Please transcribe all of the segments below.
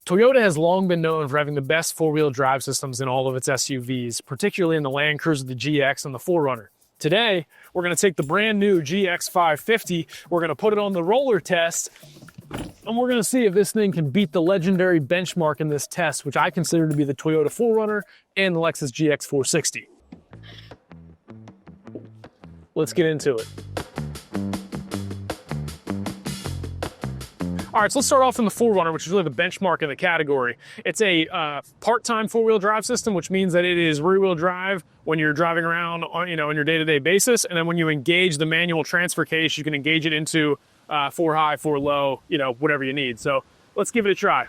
Toyota has long been known for having the best four-wheel drive systems in all of its SUVs, particularly in the Land Cruiser, the GX, and the 4Runner. Today, we're going to take the brand new GX550, we're going to put it on the roller test, and we're going to see if this thing can beat the legendary benchmark in this test, which I consider to be the Toyota 4Runner and the Lexus GX460. Let's get into it. All right, so let's start off in the 4Runner, which is really the benchmark in the category. It's a part-time four-wheel drive system, which means that it is rear-wheel drive when you're driving around on, on your day-to-day basis, and then when you engage the manual transfer case, you can engage it into 4 high, 4 low, whatever you need. So let's give it a try.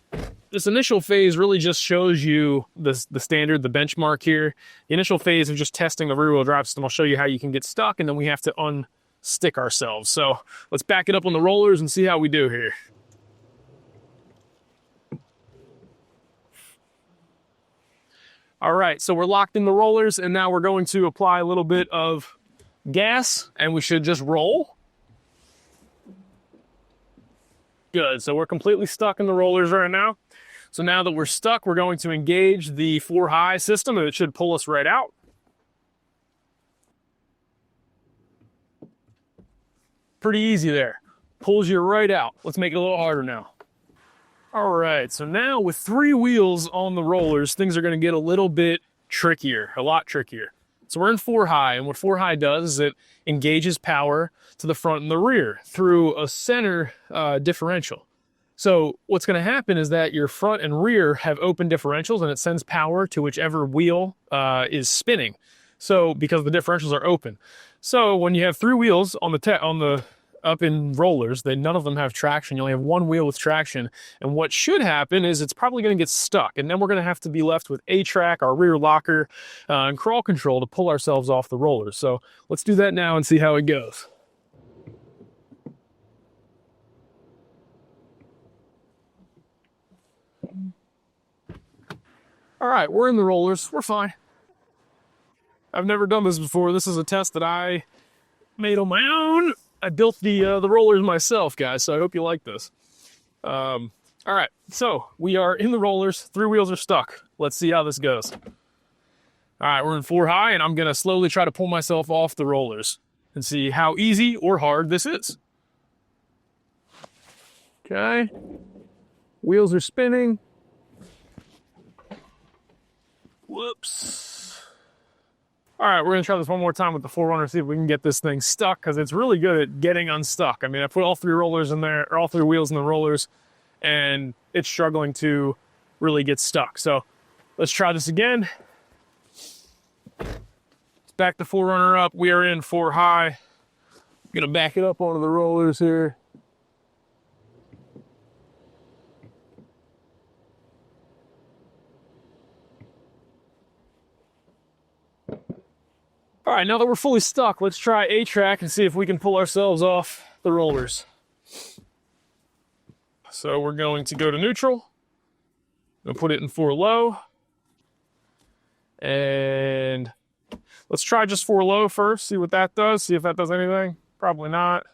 This initial phase really just shows you the standard, the benchmark here. The initial phase of just testing the rear-wheel drive system, I'll show you how you can get stuck, and then we have to unstick ourselves. So let's back it up on the rollers and see how we do here. All right, so we're locked in the rollers, and now we're going to apply a little bit of gas, and we should just roll. Good, so we're completely stuck in the rollers right now. So now that we're stuck, we're going to engage the 4 high system, and it should pull us right out. Pretty easy there. Pulls you right out. Let's make it a little harder now. All right, so now with 3 wheels on the rollers, things are going to get a little bit trickier, a lot trickier. So we're in 4 high, and what 4 high does is it engages power to the front and the rear through a center differential. So what's going to happen is that your front and rear have open differentials, and it sends power to whichever wheel is spinning. So because the differentials are open. So when you have 3 wheels on the up in rollers, none of them have traction. You only have 1 wheel with traction. And what should happen is it's probably going to get stuck. And then we're going to have to be left with A-track, our rear locker, and crawl control to pull ourselves off the rollers. So let's do that now and see how it goes. All right, we're in the rollers. We're fine. I've never done this before. This is a test that I made on my own. I built the rollers myself, guys, so I hope you like this. All right, so we are in the rollers. 3 wheels are stuck. Let's see how this goes. All right, we're in 4 high, and I'm going to slowly try to pull myself off the rollers and see how easy or hard this is. Okay. Wheels are spinning. Whoops. All right, we're gonna try this one more time with the 4Runner, see if we can get this thing stuck, because it's really good at getting unstuck. I mean, I put all 3 rollers in there, or all 3 wheels in the rollers, and it's struggling to really get stuck. So let's try this again. Let's back the 4Runner up. We are in 4 high. I'm gonna back it up onto the rollers here. All right, now that we're fully stuck, let's try A-track and see if we can pull ourselves off the rollers. So we're going to go to neutral. We'll put it in 4 low. And let's try just 4 low first, see what that does, see if that does anything. Probably not.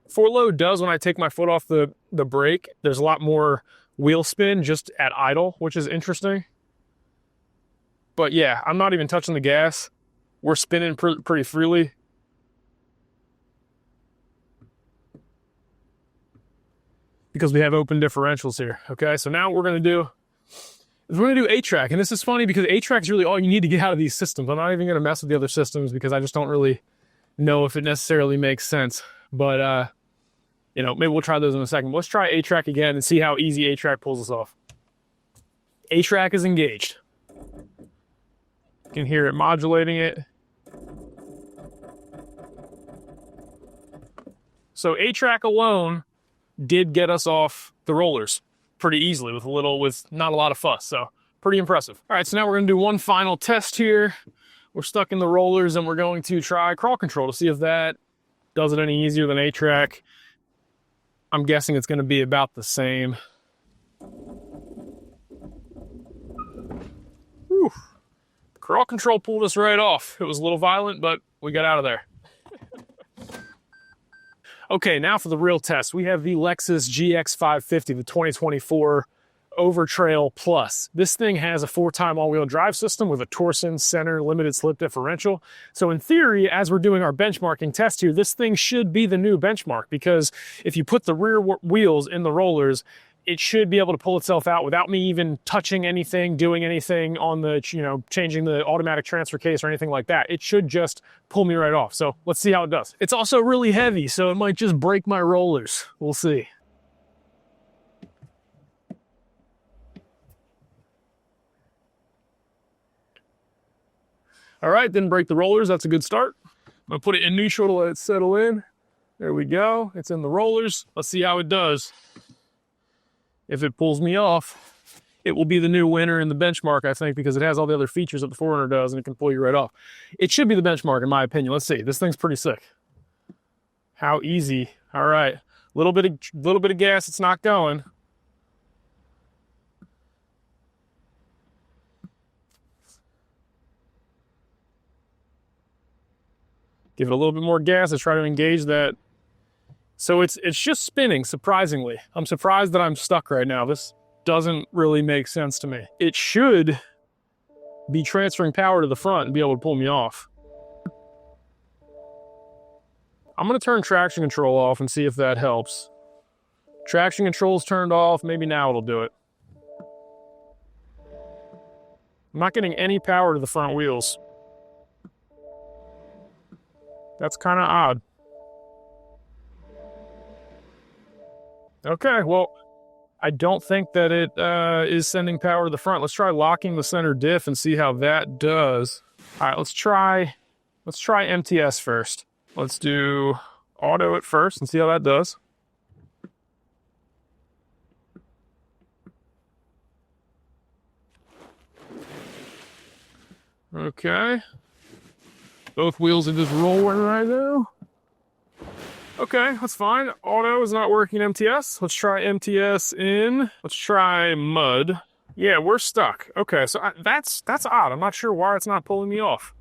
4 low does when I take my foot off the brake. There's a lot more wheel spin just at idle, which is interesting. But yeah, I'm not even touching the gas. We're spinning pretty freely. Because we have open differentials here, okay? So now what we're gonna do is we're gonna do A-track. And this is funny because A-track is really all you need to get out of these systems. I'm not even gonna mess with the other systems because I just don't really know if it necessarily makes sense. But, maybe we'll try those in a second. Let's try A-track again and see how easy A-track pulls us off. A-track is engaged. You can hear it modulating it. So A-track alone did get us off the rollers pretty easily with not a lot of fuss. So pretty impressive. All right, so now we're gonna do one final test here. We're stuck in the rollers and we're going to try crawl control to see if that does it any easier than A-track. I'm guessing it's gonna be about the same. Whew. Crawl control pulled us right off. It was a little violent, but we got out of there. Okay, now for the real test. We have the Lexus GX550, the 2024 Overtrail Plus. This thing has a 4-time all-wheel drive system with a Torsen center limited slip differential. So in theory, as we're doing our benchmarking test here, this thing should be the new benchmark, because if you put the rear wheels in the rollers, it should be able to pull itself out without me even touching anything, doing anything on the, changing the automatic transfer case or anything like that. It should just pull me right off. So let's see how it does. It's also really heavy, so it might just break my rollers. We'll see. All right, didn't break the rollers. That's a good start. I'm gonna put it in neutral to let it settle in. There we go. It's in the rollers. Let's see how it does. If it pulls me off, it will be the new winner in the benchmark, I think, because it has all the other features that the 4Runner does, and it can pull you right off. It should be the benchmark, in my opinion. Let's see. This thing's pretty sick. How easy. All right. Little bit of gas. It's not going. Give it a little bit more gas to try to engage that. So it's just spinning, surprisingly. I'm surprised that I'm stuck right now. This doesn't really make sense to me. It should be transferring power to the front and be able to pull me off. I'm gonna turn traction control off and see if that helps. Traction control's turned off, maybe now it'll do it. I'm not getting any power to the front wheels. That's kind of odd. Okay, well, I don't think that it is sending power to the front. Let's try locking the center diff and see how that does. All right, let's try MTS first. Let's do auto at first and see how that does. Okay. Both wheels are just rolling right now. Okay, that's fine. Auto is not working MTS. Let's try MTS in. Let's try mud. Yeah, we're stuck. Okay, so that's odd. I'm not sure why it's not pulling me off.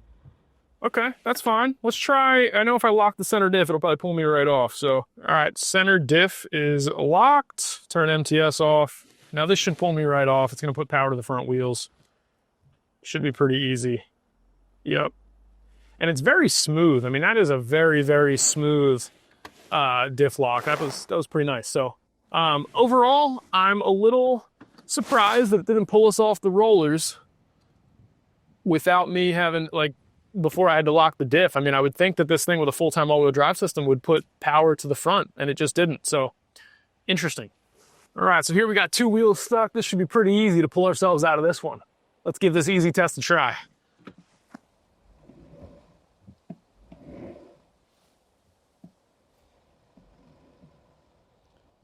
Okay, that's fine. Let's try, I know if I lock the center diff, it'll probably pull me right off. So, all right, center diff is locked. Turn MTS off. Now this should pull me right off. It's gonna put power to the front wheels. Should be pretty easy. Yep. And it's very smooth. I mean, that is a very, very smooth diff lock. That was pretty nice. So overall, I'm a little surprised that it didn't pull us off the rollers without me having, like, before I had to lock the diff. I mean, I would think that this thing with a full-time all-wheel drive system would put power to the front, and it just didn't. So interesting. All right, so here we got two wheels stuck. This should be pretty easy to pull ourselves out of this one. Let's give this easy test a try.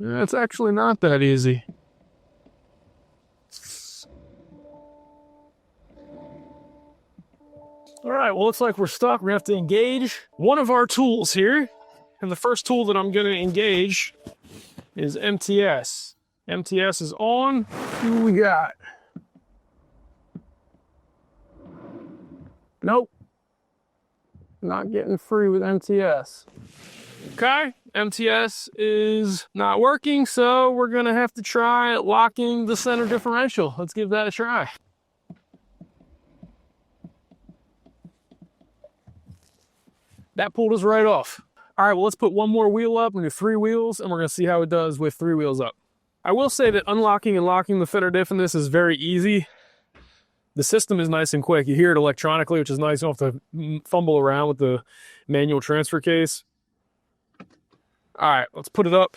Yeah, it's actually not that easy. All right, well, looks like we're stuck. We're gonna have to engage one of our tools here. And the first tool that I'm gonna engage is MTS. MTS is on. What we got? Nope. Not getting free with MTS. Okay, MTS is not working, so we're gonna have to try locking the center differential. Let's give that a try. That pulled us right off. All right, well, let's put one more wheel up. We're gonna do 3 wheels, and we're gonna see how it does with 3 wheels up. I will say that unlocking and locking the fender diff in this is very easy. The system is nice and quick. You hear it electronically, which is nice. You don't have to fumble around with the manual transfer case. All right, let's put it up.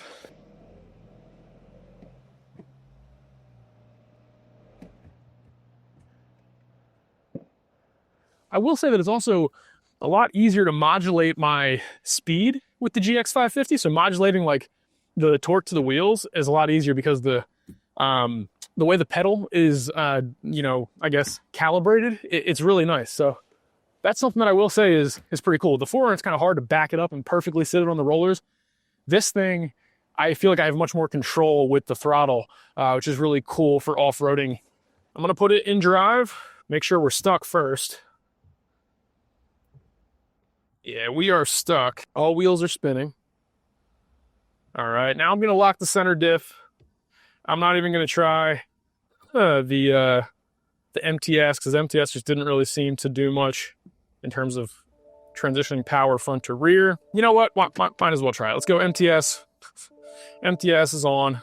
I will say that it's also a lot easier to modulate my speed with the GX550. So modulating like the torque to the wheels is a lot easier because the way the pedal is, I guess calibrated. It's really nice. So that's something that I will say is pretty cool. The 4Runner, it's kind of hard to back it up and perfectly sit it on the rollers. This thing, I feel like I have much more control with the throttle, which is really cool for off-roading. I'm gonna put it in drive, make sure we're stuck first. Yeah, we are stuck. All wheels are spinning. All right, now I'm gonna lock the center diff. I'm not even gonna try the MTS, because MTS just didn't really seem to do much in terms of transitioning power front to rear. You know what? Might as well try it. Let's go MTS. MTS is on.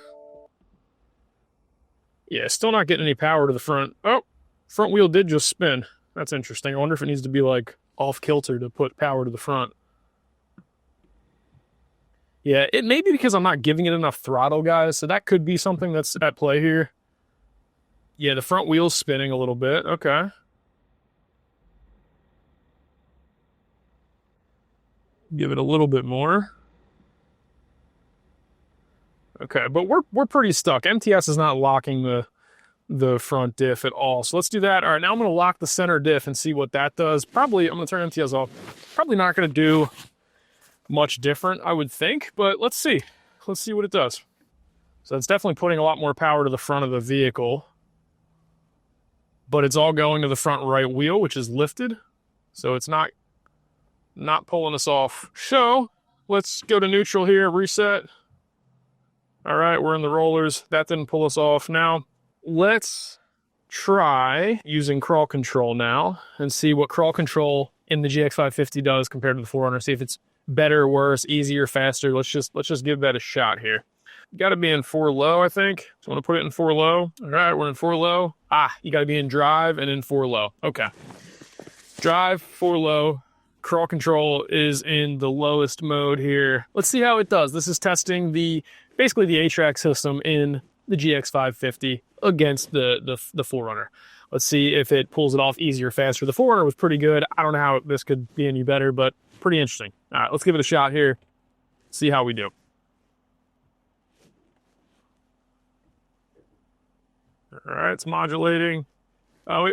Yeah, still not getting any power to the front. Oh, front wheel did just spin. That's interesting. I wonder if it needs to be like off kilter to put power to the front. Yeah, it may be because I'm not giving it enough throttle, guys. So that could be something that's at play here. Yeah, the front wheel's spinning a little bit. Okay. Give it a little bit more. Okay, but we're pretty stuck. MTS is not locking the front diff at all. So let's do that. All right, now I'm gonna lock the center diff and see what that does. Probably, I'm gonna turn MTS off. Probably not gonna do much different, I would think, but let's see. Let's see what it does. So it's definitely putting a lot more power to the front of the vehicle, but it's all going to the front right wheel, which is lifted. So it's not pulling us off. So let's go to neutral here, reset. All right, we're in the rollers. That didn't pull us off. Now, let's try using crawl control now and see what crawl control in the GX550 does compared to the 4Runner. See if it's better, worse, easier, faster. Let's just give that a shot here. Got to be in 4 low, I think. So I'm going to put it in 4 low. All right, we're in 4 low. You got to be in drive and in 4 low. Okay. Drive, 4 low. Crawl control is in the lowest mode here. Let's see how it does. This is testing basically the A-Track system in the GX550 against the 4Runner. Let's see if it pulls it off easier, faster. The 4Runner was pretty good. I don't know how this could be any better, but pretty interesting. All right, let's give it a shot here. See how we do. All right, it's modulating. Oh,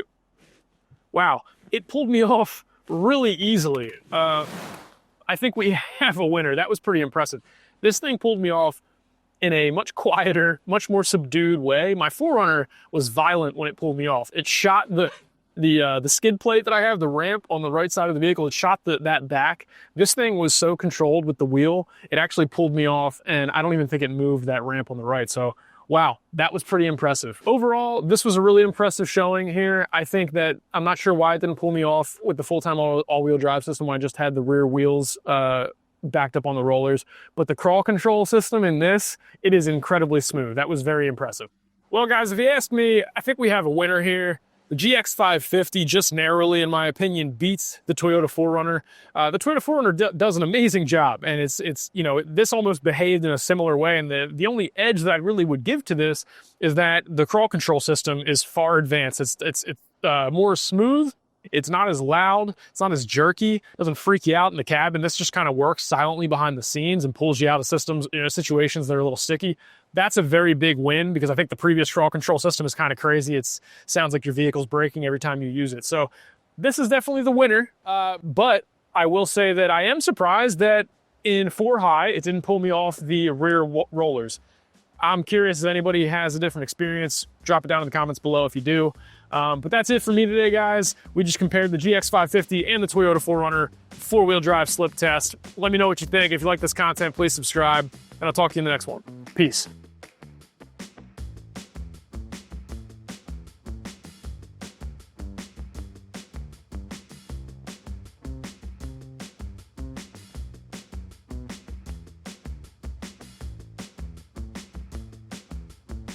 wow. It pulled me off really easily. I think we have a winner. That was pretty impressive. This thing pulled me off in a much quieter, much more subdued way. My 4Runner was violent when it pulled me off. It shot the skid plate that I have, the ramp on the right side of the vehicle, it shot that back. This thing was so controlled with the wheel, it actually pulled me off, and I don't even think it moved that ramp on the right. So, wow, that was pretty impressive. Overall, this was a really impressive showing here. I think that, I'm not sure why it didn't pull me off with the full-time all-wheel drive system when I just had the rear wheels backed up on the rollers. But the crawl control system in this, it is incredibly smooth. That was very impressive. Well, guys, if you ask me, I think we have a winner here. The GX550 just narrowly, in my opinion, beats the Toyota 4Runner. The Toyota 4Runner does an amazing job, and it's you know, this almost behaved in a similar way. And the only edge that I really would give to this is that the crawl control system is far advanced. It's more smooth. It's not as loud. It's not as jerky. It doesn't freak you out in the cabin. This just kind of works silently behind the scenes and pulls you out of situations that are a little sticky. That's a very big win, because I think the previous crawl control system is kind of crazy. It sounds like your vehicle's braking every time you use it. So this is definitely the winner. But I will say that I am surprised that in 4 high, it didn't pull me off the rear rollers. I'm curious if anybody has a different experience. Drop it down in the comments below if you do. But that's it for me today, guys. We just compared the GX550 and the Toyota 4Runner 4-wheel drive slip test. Let me know what you think. If you like this content, please subscribe, and I'll talk to you in the next one. Peace.